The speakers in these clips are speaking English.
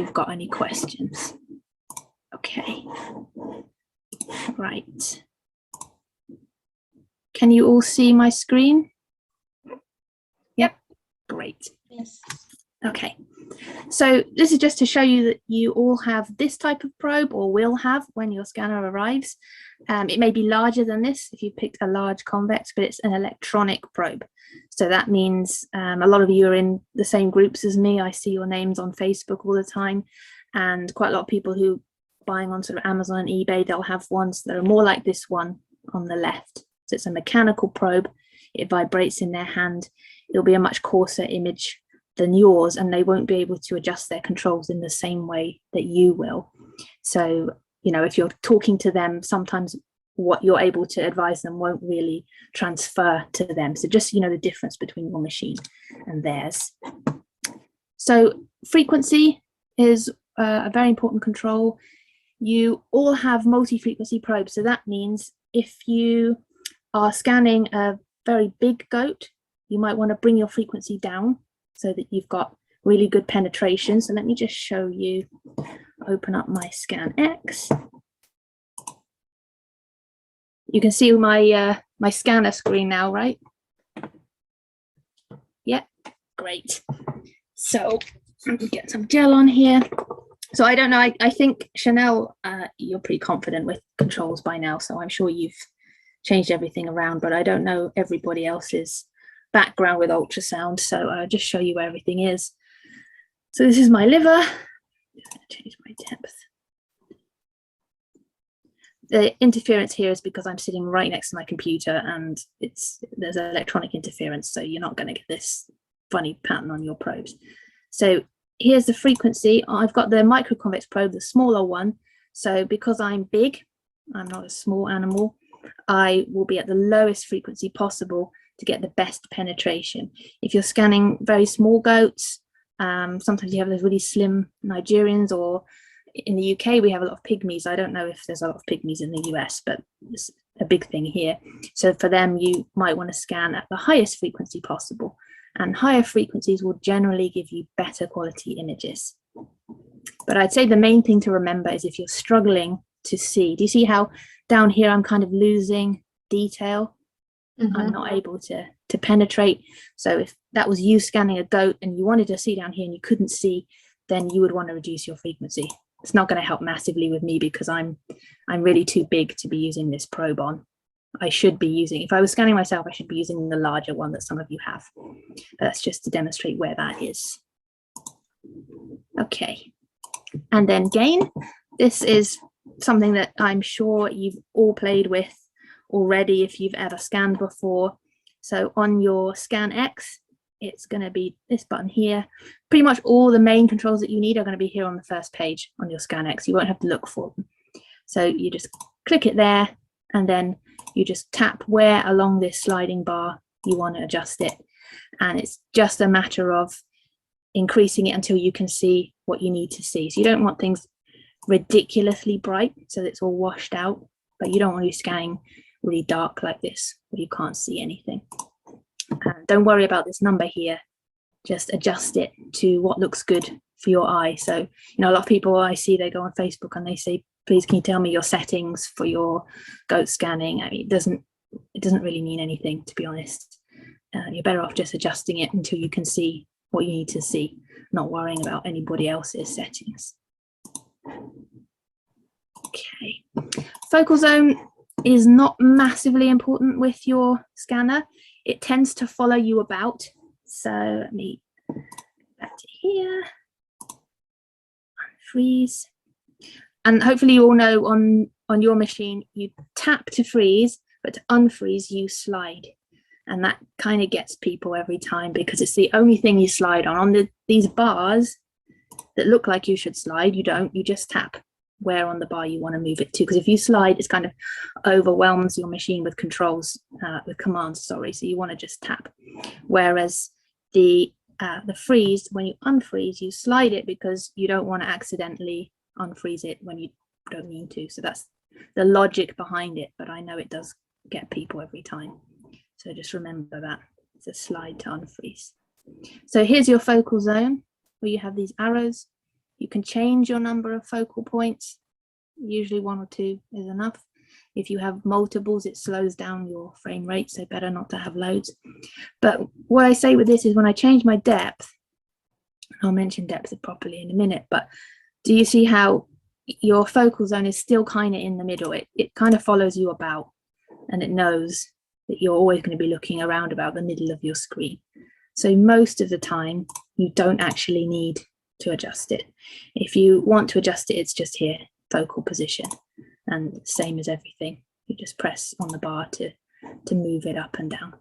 you've got any questions. Okay, right. Can you all see my screen? Yep, great. Yes. Okay, so this is just to show you that you all have this type of probe, or will have when your scanner arrives. It may be larger than this if you picked a large convex, but it's an electronic probe. So that means a lot of you are in the same groups as me. I see your names on Facebook all the time, and quite a lot of people who are buying on sort of Amazon and eBay, they'll have ones that are more like this one on the left. So it's a mechanical probe. It vibrates in their hand. It'll be a much coarser image than yours, and they won't be able to adjust their controls in the same way that you will. So, you know, if you're talking to them, sometimes what you're able to advise them won't really transfer to them. So just, you know, the difference between your machine and theirs. So frequency is a very important control. You all have multi-frequency probes. So that means if you are scanning a very big goat, you might want to bring your frequency down so that you've got really good penetration. So let me just show you, open up my ScanX. You can see my my scanner screen now, right? Yeah, great. So let me get some gel on here. So I don't know, I think Chanel, you're pretty confident with controls by now, so I'm sure you've changed everything around, but I don't know everybody else's background with ultrasound, so I'll just show you where everything is. So this is my liver. I'm just going to change my depth. The interference here is because I'm sitting right next to my computer, and there's electronic interference, so you're not going to get this funny pattern on your probes. So here's the frequency. I've got the microconvex probe, the smaller one. So because I'm big, I'm not a small animal, I will be at the lowest frequency possible to get the best penetration. If you're scanning very small goats, sometimes you have those really slim Nigerians, or in the UK we have a lot of pygmies. I don't know if there's a lot of pygmies in the US, but it's a big thing here. So for them, you might want to scan at the highest frequency possible, and higher frequencies will generally give you better quality images. But I'd say the main thing to remember is if you're struggling to see, do you see how down here I'm kind of losing detail? I'm not able to penetrate. So if that was you scanning a goat and you wanted to see down here and you couldn't see, then you would want to reduce your frequency. It's not going to help massively with me because I'm really too big to be using this probe on. I should be using, if I was scanning myself, I should be using the larger one that some of you have. That's just to demonstrate where that is. Okay, and then gain. This is something that I'm sure you've all played with already if you've ever scanned before. So on your ScanX, it's going to be this button here. Pretty much all the main controls that you need are going to be here on the first page on your ScanX. You won't have to look for them. So you just click it there, and then you just tap where along this sliding bar you want to adjust it. And it's just a matter of increasing it until you can see what you need to see. So you don't want things ridiculously bright so that it's all washed out, but you don't want to be scanning really dark like this where you can't see anything. Don't worry about this number here, just adjust it to what looks good for your eye. So, you know, a lot of people I see, they go on Facebook and they say, please can you tell me your settings for your goat scanning? I mean, it doesn't really mean anything, to be honest. You're better off just adjusting it until you can see what you need to see, not worrying about anybody else's settings. Okay, focal zone is not massively important with your scanner. It tends to follow you about. So let me go back to here, unfreeze. And hopefully you all know on your machine, you tap to freeze, but to unfreeze, you slide. And that kind of gets people every time because it's the only thing you slide on. On these bars that look like you should slide, you don't, you just tap where on the bar you want to move it to, because if you slide, it's kind of overwhelms your machine with controls, with commands, sorry. So you want to just tap. Whereas the freeze, when you unfreeze, you slide it because you don't want to accidentally unfreeze it when you don't mean to. So that's the logic behind it, but I know it does get people every time. So just remember that it's a slide to unfreeze. So here's your focal zone where you have these arrows. You can change your number of focal points. Usually 1 or 2 is enough. If you have multiples, it slows down your frame rate, so better not to have loads. But what I say with this is when I change my depth, I'll mention depth properly in a minute, but do you see how your focal zone is still kind of in the middle? It kind of follows you about, and it knows that you're always going to be looking around about the middle of your screen. So most of the time, you don't actually need to adjust it. If you want to adjust it, it's just here, focal position, and same as everything. You just press on the bar to move it up and down.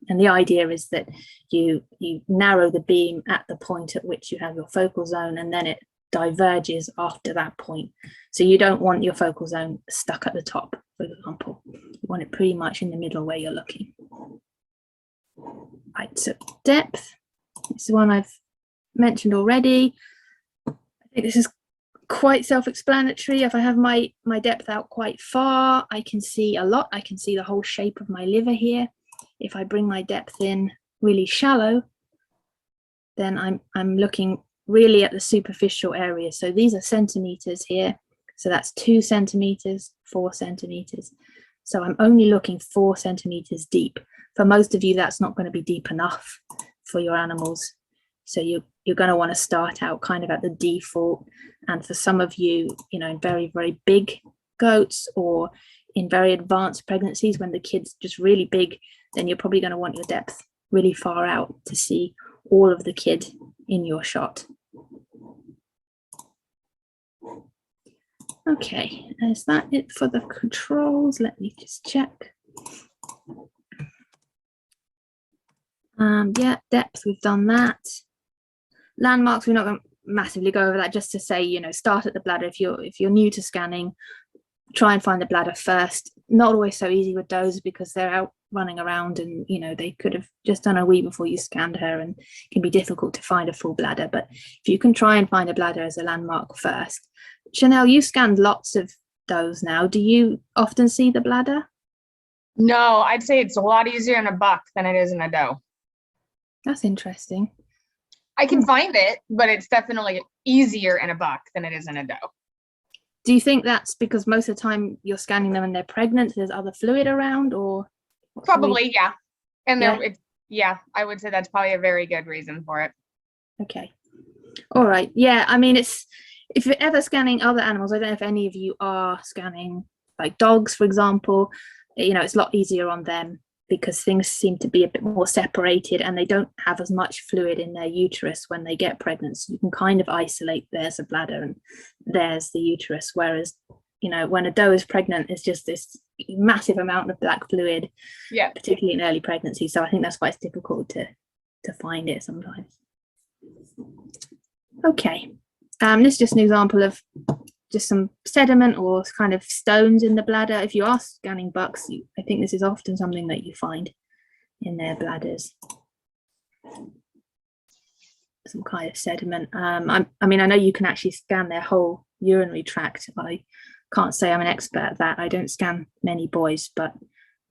And the idea is that you narrow the beam at the point at which you have your focal zone, and then it diverges after that point. So you don't want your focal zone stuck at the top, for example. You want it pretty much in the middle where you're looking. Right, so depth, this is one I've mentioned already. I think this is quite self-explanatory. If I have my depth out quite far, I can see a lot. I can see the whole shape of my liver here. If I bring my depth in really shallow, then I'm looking really at the superficial area. So these are centimeters here. So that's 2 centimeters, 4 centimeters. So I'm only looking 4 centimeters deep. For most of you, that's not going to be deep enough for your animals. So you're going to want to start out kind of at the default. And for some of you, you know, in very, very big goats or in very advanced pregnancies, when the kid's just really big, then you're probably going to want your depth really far out to see all of the kid in your shot. Okay, is that it for the controls? Let me just check. Yeah, depth, we've done that. Landmarks, we're not going to massively go over that, just to say, you know, start at the bladder. If you're new to scanning, try and find the bladder first. Not always so easy with those because they're out running around, and you know, they could have just done a wee before you scanned her, and it can be difficult to find a full bladder. But if you can try and find a bladder as a landmark first. Chanel, you scanned lots of does now. Do you often see the bladder? No, I'd say it's a lot easier in a buck than it is in a doe. That's interesting. I can find it, but it's definitely easier in a buck than it is in a doe. Do you think that's because most of the time you're scanning them and they're pregnant, there's other fluid around, or? Probably, yeah. And yeah. Yeah, I would say that's probably a very good reason for it. Okay. All right. Yeah, I mean, if you're ever scanning other animals, I don't know if any of you are scanning like dogs, for example, you know, it's a lot easier on them because things seem to be a bit more separated and they don't have as much fluid in their uterus when they get pregnant. So you can kind of isolate, there's a bladder and there's the uterus. Whereas, you know, when a doe is pregnant, it's just this massive amount of black fluid, yeah, particularly in early pregnancy. So I think that's why it's difficult to find it sometimes. Okay, this is just an example of just some sediment or kind of stones in the bladder. If you are scanning bucks, I think this is often something that you find in their bladders. Some kind of sediment. I mean, I know you can actually scan their whole urinary tract. I can't say I'm an expert at that. I don't scan many boys, but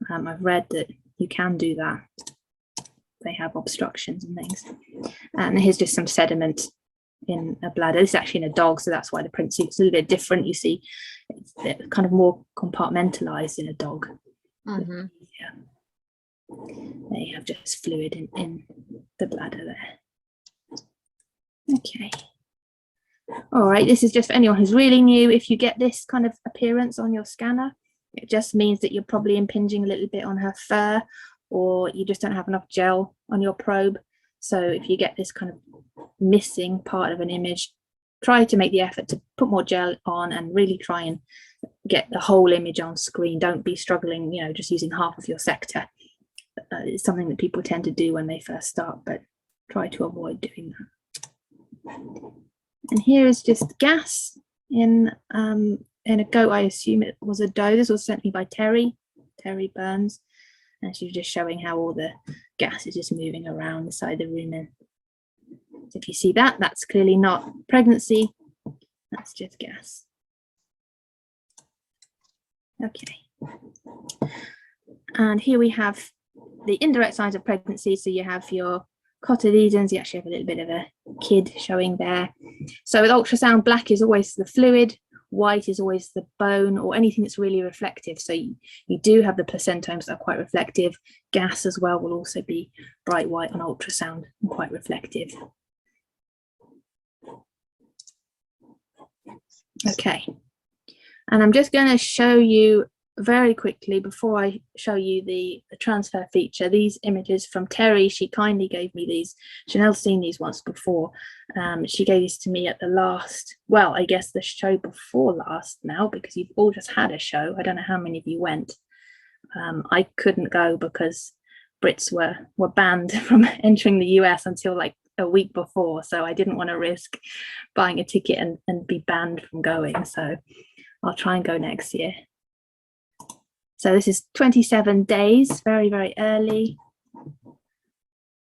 I've read that you can do that. They have obstructions and things. And here's just some sediment in a bladder. This is actually in a dog, so that's why the print looks a little bit different. You see, it's kind of more compartmentalized in a dog. Mm-hmm. Yeah, they have just fluid in the bladder there. Okay. All right, this is just for anyone who's really new. If you get this kind of appearance on your scanner, it just means that you're probably impinging a little bit on her fur, or you just don't have enough gel on your probe. So if you get this kind of missing part of an image, try to make the effort to put more gel on and really try and get the whole image on screen. Don't be struggling, you know, just using half of your sector. It's something that people tend to do when they first start, but try to avoid doing that. And here is just gas in a goat. I assume it was a doe. This was sent me by Terry Burns. And she's just showing how all the gas is just moving around inside the rumen. So if you see that, that's clearly not pregnancy. That's just gas. Okay. And here we have the indirect signs of pregnancy. So you have your cotyledons, you actually have a little bit of a kid showing there. So with ultrasound, black is always the fluid, white is always the bone or anything that's really reflective. So you do have the placentomes that are quite reflective. Gas as well will also be bright white on ultrasound and quite reflective. Okay, and I'm just going to show you very quickly before I show you the transfer feature, these images from Terry. She kindly gave me these. Chanel's seen these once before. She gave these to me at the last, well, I guess the show before last now, because you've all just had a show. I don't know how many of you went. I couldn't go because Brits were banned from entering the US until like a week before, so I didn't want to risk buying a ticket and be banned from going. So I'll try and go next year. So this is 27 days, very, very early.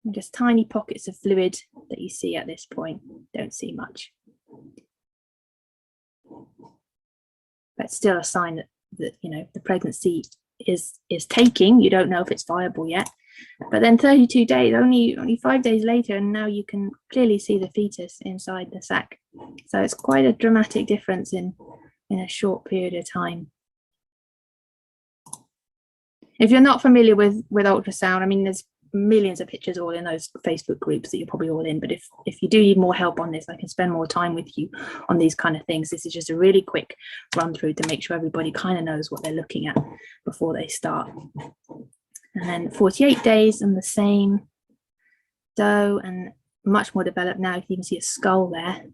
And just tiny pockets of fluid that you see at this point. Don't see much. But still a sign that you know, the pregnancy is taking. You don't know if it's viable yet. But then 32 days, only 5 days later, and now you can clearly see the fetus inside the sac. So it's quite a dramatic difference in a short period of time. If you're not familiar with ultrasound, I mean, there's millions of pictures all in those Facebook groups that you're probably all in. But if you do need more help on this, I can spend more time with you on these kind of things. This is just a really quick run through to make sure everybody kind of knows what they're looking at before they start. And then 48 days and the same dough, and much more developed now. You can even see a skull there.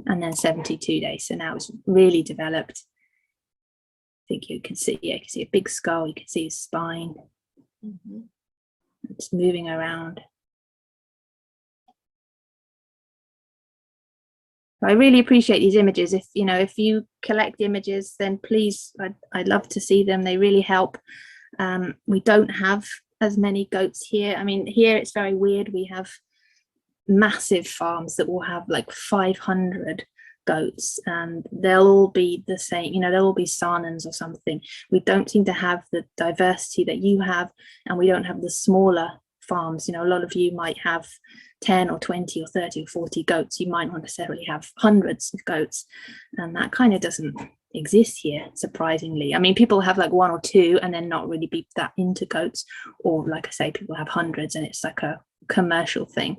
And then 72 days. So now it's really developed. I think you can see, yeah, you can see a big skull, you can see his spine. It's moving around. I really appreciate these images. If you collect images, then please, I'd love to see them. They really help. We don't have as many goats here. I mean, here it's very weird. We have massive farms that will have like 500 goats, and they'll all be the same, they'll all be Sarnans or something. We don't seem to have the diversity that you have, and we don't have the smaller farms. A lot of you might have 10 or 20 or 30 or 40 goats. You might not necessarily have hundreds of goats, and that kind of doesn't exist here, surprisingly. I mean, people have like 1 or 2 and then not really be that into goats, or like I say, people have hundreds and it's like a commercial thing.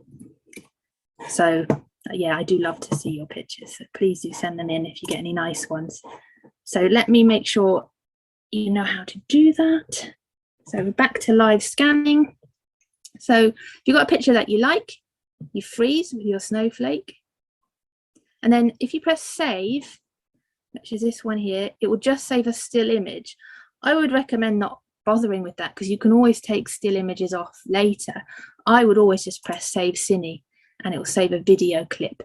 So yeah, I do love to see your pictures, so please do send them in if you get any nice ones. So let me make sure you know how to do that. So we're back to live scanning. So if you've got a picture that you like, you freeze with your snowflake, and then if you press save, which is this one here, it will just save a still image. I would recommend not bothering with that because you can always take still images off later. I would always just press save cine and it will save a video clip.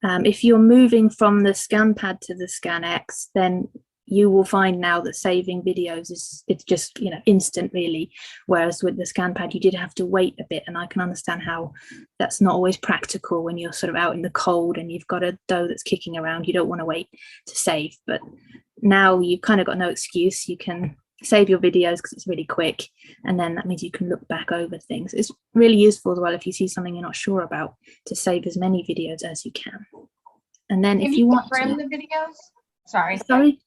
If you're moving from the scan pad to the ScanX, then you will find now that saving videos it's just instant really, whereas with the scan pad you did have to wait a bit, and I can understand how that's not always practical when you're sort of out in the cold and you've got a dough that's kicking around. You don't want to wait to save, but now you've kind of got no excuse. You can save your videos because it's really quick, and then that means you can look back over things. It's really useful as well if you see something you're not sure about, to save as many videos as you can. And then if you want to trim the videos, sorry,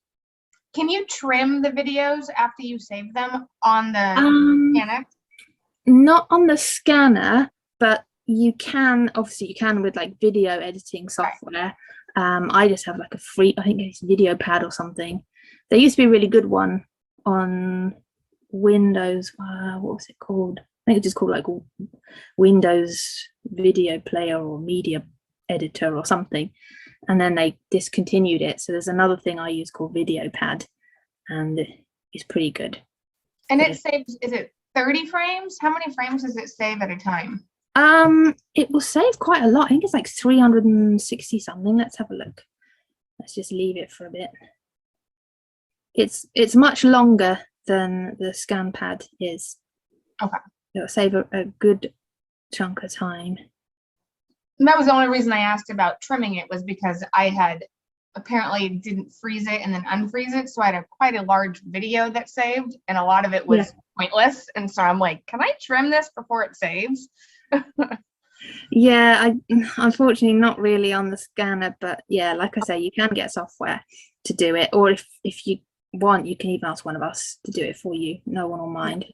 can you trim the videos after you save them on the scanner? Not on the scanner, but you can, obviously you can with like video editing software. I just have like a free, I think it's Video Pad or something. There used to be a really good one on Windows. What was it called? I think it's just called like Windows Video Player or Media Editor or something, and then they discontinued it. So there's another thing I use called Video Pad, and it's pretty good. And it saves, is it 30 frames? How many frames does it save at a time? It will save quite a lot. I think it's like 360 something. Let's have a look. Let's just leave it for a bit. It's much longer than the scan pad is. Okay. It'll save a good chunk of time. And that was the only reason I asked about trimming it, was because I had apparently didn't freeze it and then unfreeze it. So I had quite a large video that saved, and a lot of it was pointless. And so I'm like, can I trim this before it saves? Yeah, I unfortunately not really on the scanner, but yeah, like I say, you can get software to do it, or if you want, you can even ask one of us to do it for you. No one will mind.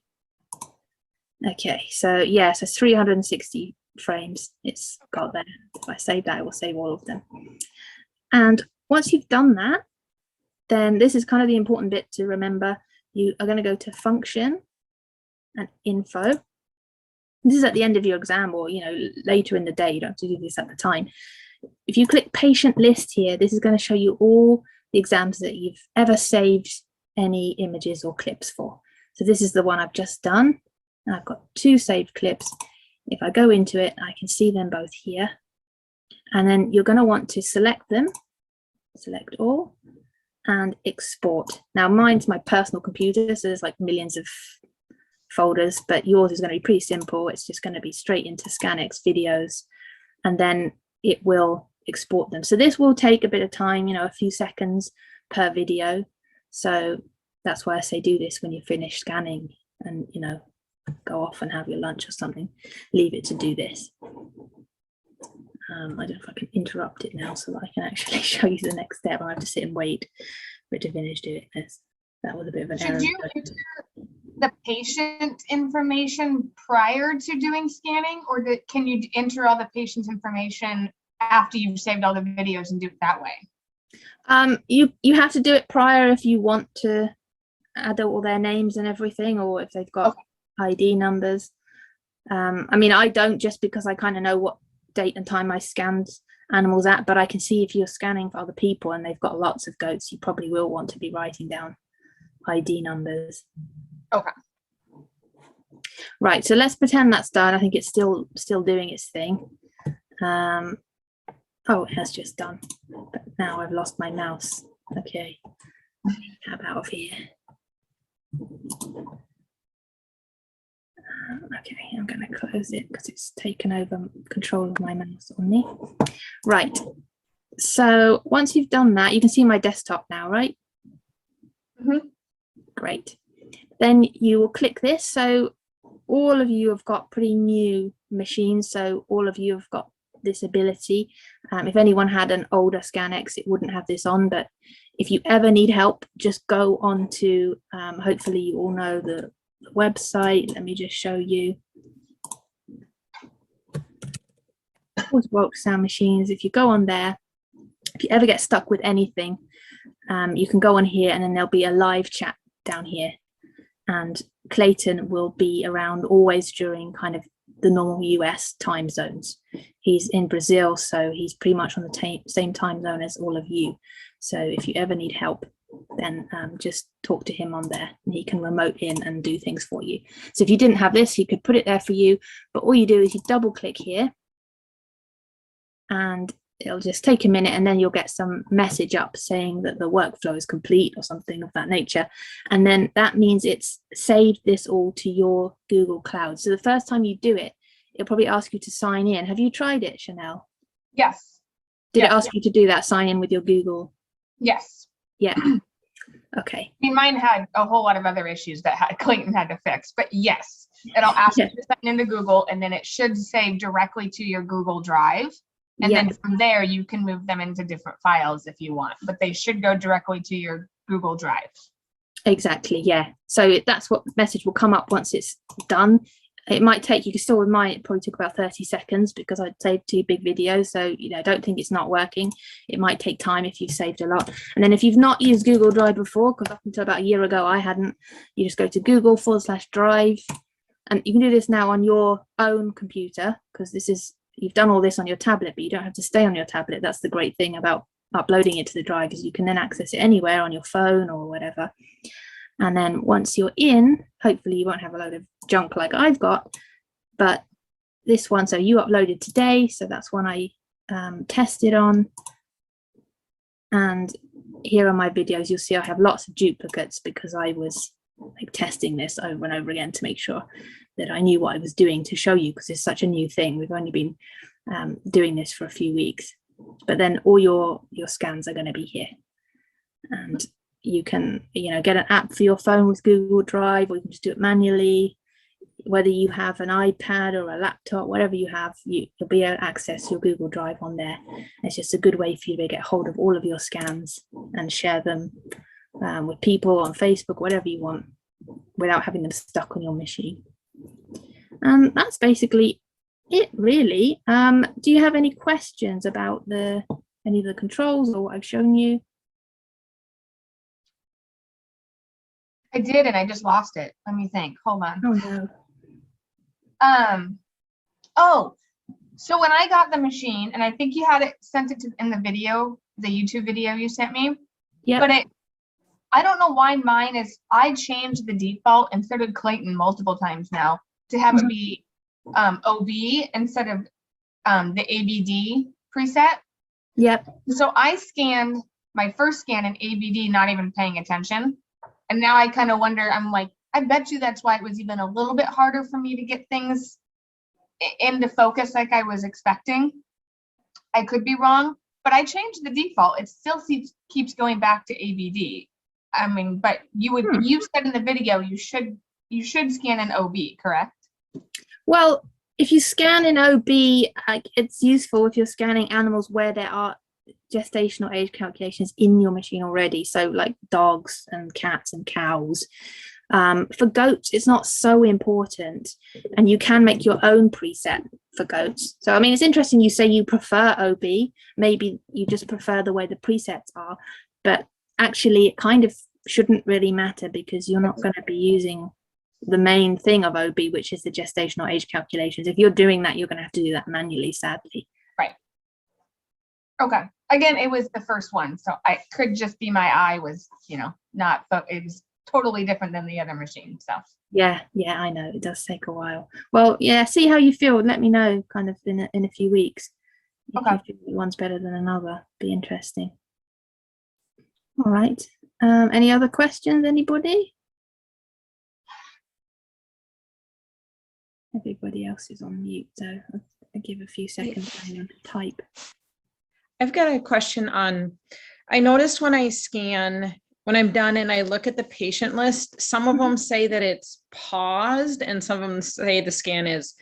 Okay, so yeah, so 360 frames it's got there. If I save that, it will save all of them. And once you've done that, then this is kind of the important bit to remember. You are going to go to function and info. This is at the end of your exam, or later in the day. You don't have to do this at the time. If you click patient list here, this is going to show you all the exams that you've ever saved any images or clips for. So this is the one I've just done. I've got 2 saved clips. If I go into it, I can see them both here. And then you're going to want to select them, select all, and export. Now mine's my personal computer, so there's like millions of folders, but yours is going to be pretty simple. It's just going to be straight into ScanX videos, and then it will export them. So this will take a bit of time, a few seconds per video. So that's why I say do this when you finish scanning and go off and have your lunch or something. Leave it to do this. I don't know if I can interrupt it now so that I can actually show you the next step. I have to sit and wait for it to finish doing this. That was a bit of an error. Should you enter the patient information prior to doing scanning, or can you enter all the patient's information after you've saved all the videos and do it that way? You have to do it prior if you want to add all their names and everything, or if they've got ID numbers. I mean, I don't, just because I kind of know what date and time I scanned animals at, but I can see if you're scanning for other people and they've got lots of goats, you probably will want to be writing down ID numbers. Okay. Right, so let's pretend that's done. I think it's still doing its thing. Oh, it has just done, but now I've lost my mouse. Okay, tab out of here. Okay, I'm going to close it because it's taken over control of my mouse on me. Right, so once you've done that, you can see my desktop now, right? Mm-hmm. Great. Then you will click this. So all of you have got pretty new machines, so all of you have got this ability. If anyone had an older ScanX, it wouldn't have this on, but if you ever need help, just go on to, hopefully you all know the website. Let me just show you. Ultrasound machines. If you go on there, if you ever get stuck with anything, you can go on here, and then there'll be a live chat down here, and Clayton will be around always during kind of the normal US time zones. He's in Brazil, so he's pretty much on the same time zone as all of you. So if you ever need help, then just talk to him on there, and he can remote in and do things for you. So if you didn't have this, he could put it there for you, but all you do is you double click here, and it'll just take a minute, and then you'll get some message up saying that the workflow is complete or something of that nature. And then that means it's saved this all to your Google Cloud. So the first time you do it, it'll probably ask you to sign in. Have you tried it, Chanel? Yes. Did it ask you to do that, sign in with your Google? Yes. Yeah. Okay. I mean, mine had a whole lot of other issues that Clayton had to fix, but yes, it'll ask you to sign into Google, and then it should save directly to your Google Drive. And then from there, you can move them into different files if you want, but they should go directly to your Google Drive. Exactly, yeah. So that's what message will come up once it's done. It might take, you can still with mine, it probably took about 30 seconds because I'd saved 2 big videos. So, don't think it's not working. It might take time if you've saved a lot. And then if you've not used Google Drive before, because up until about a year ago, I hadn't, you just go to Google/Drive. And you can do this now on your own computer, because you've done all this on your tablet, but you don't have to stay on your tablet. That's the great thing about uploading it to the drive, is you can then access it anywhere on your phone or whatever. And then once you're in, hopefully you won't have a load of junk like I've got, but this one, so you uploaded today, so that's one I tested on. And here are my videos. You'll see I have lots of duplicates because I was testing this over and over again to make sure that I knew what I was doing to show you, because it's such a new thing. We've only been doing this for a few weeks. but then all your scans are going to be here. And you can, get an app for your phone with Google Drive, or you can just do it manually. Whether you have an iPad or a laptop, whatever you have, you'll be able to access your Google Drive on there. It's just a good way for you to get hold of all of your scans and share them with people on Facebook, whatever you want, without having them stuck on your machine. That's basically it, really. Do you have any questions about any of the controls or what I've shown you? I did, and I just lost it. Let me think. Hold on. Oh no. So when I got the machine, and I think you had it sent it to in the video, the YouTube video you sent me. Yeah. But I don't know why mine is. I changed the default, and so did Clayton multiple times now, to have it be OB instead of the ABD preset. Yep. So I scanned my first scan in ABD, not even paying attention. And now I kind of wonder, I'm like, I bet you that's why it was even a little bit harder for me to get things into focus like I was expecting. I could be wrong, but I changed the default. It still keeps going back to ABD. I mean, but you said in the video you should scan an OB, correct? Well, if you scan in OB, it's useful if you're scanning animals where there are gestational age calculations in your machine already, so like dogs and cats and cows. For goats, it's not so important, and you can make your own preset for goats. So I mean, it's interesting you say you prefer OB. Maybe you just prefer the way the presets are, but actually it kind of shouldn't really matter, because you're not going to be using the main thing of OB, which is the gestational age calculations. If you're doing that, you're going to have to do that manually, sadly. Right. Okay. Again, it was the first one, so I could just be my eye was, not, but it was totally different than the other machine stuff. Yeah, I know it does take a while. Well, yeah, see how you feel. Let me know kind of in a few weeks. Okay. If you feel one's better than another, be interesting. All right. Any other questions, anybody? Everybody else is on mute, so I'll give a few seconds for anyone to type. I've got a question I noticed when I scan, when I'm done and I look at the patient list, some of them say that it's paused and some of them say the scan is,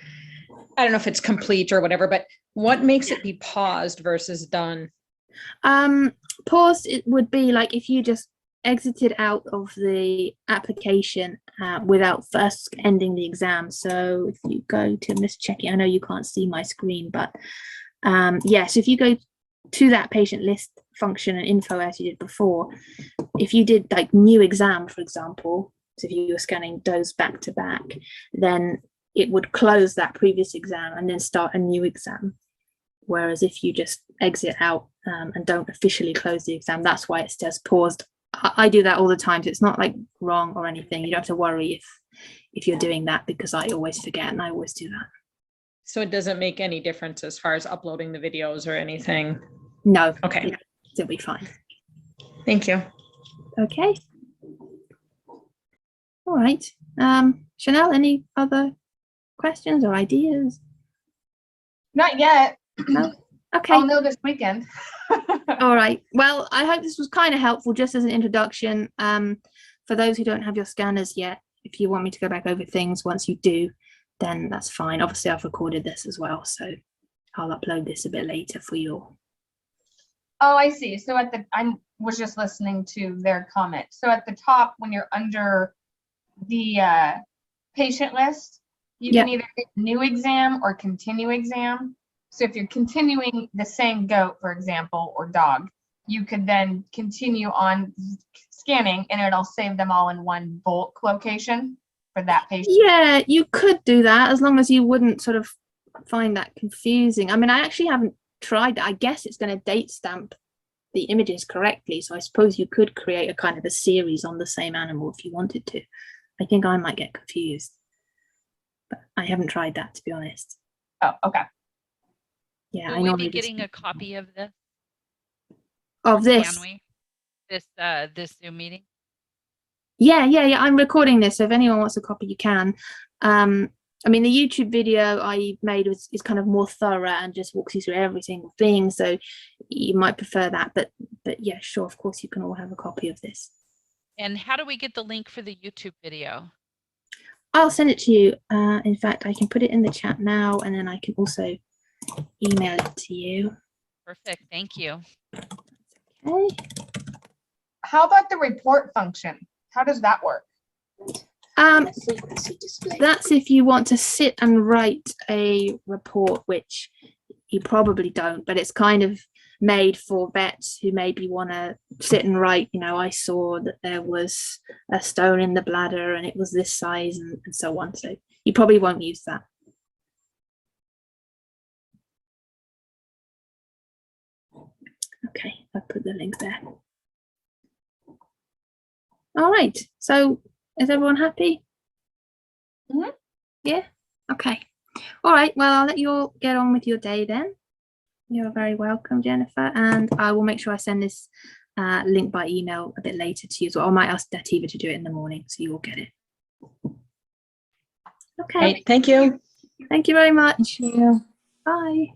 I don't know if it's complete or whatever, but what makes it be paused versus done? Paused, it would be like if you just exited out of the application without first ending the exam. So if you go to, I'm just checking, I know you can't see my screen, but yes, if you go to that patient list function and info as you did before, if you did like new exam, for example, so if you were scanning those back to back, then it would close that previous exam and then start a new exam. Whereas if you just exit out and don't officially close the exam, that's why it says paused. I do that all the time, so it's not like wrong or anything. You don't have to worry if you're doing that, because I always forget and I always do that. So it doesn't make any difference as far as uploading the videos or anything? No. Okay. It'll be fine. Thank you. Okay. All right. Chanel, any other questions or ideas? Not yet. No? Okay. I'll know this weekend. All right. Well, I hope this was kind of helpful just as an introduction. For those who don't have your scanners yet, if you want me to go back over things once you do, then that's fine. Obviously, I've recorded this as well, so I'll upload this a bit later for you. Oh, I see. So I was just listening to their comment. So at the top, when you're under the patient list, you can either hit new exam or continue exam. So if you're continuing the same goat, for example, or dog, you could then continue on scanning and it'll save them all in one bulk location for that patient. Yeah, you could do that as long as you wouldn't sort of find that confusing. I mean, I actually haven't tried that. I guess it's going to date stamp the images correctly. So I suppose you could create a kind of a series on the same animal if you wanted to. I think I might get confused, but I haven't tried that, to be honest. Oh, okay. Yeah, Will we be getting a copy of this? Of this? Can we? This Zoom meeting? Yeah. I'm recording this, so if anyone wants a copy, you can. I mean, the YouTube video I made is kind of more thorough and just walks you through every single thing. So you might prefer that, but yeah, sure, of course, you can all have a copy of this. And how do we get the link for the YouTube video? I'll send it to you. In fact, I can put it in the chat now, and then I can also email it to you. Perfect. Thank you. Okay. How about the report function? How does that work? Frequency display. That's if you want to sit and write a report, which you probably don't, but it's kind of made for vets who maybe want to sit and write, you know, I saw that there was a stone in the bladder and it was this size and so on. So you probably won't use that. Okay, I'll put the link there. All right, so is everyone happy? Mhm. Yeah, okay. All right, well, I'll let you all get on with your day then. You're very welcome, Jennifer, and I will make sure I send this link by email a bit later to you as well. I might ask Dativa to do it in the morning so you all get it. Okay, Right, thank you. thank you very much. Thank you. Bye.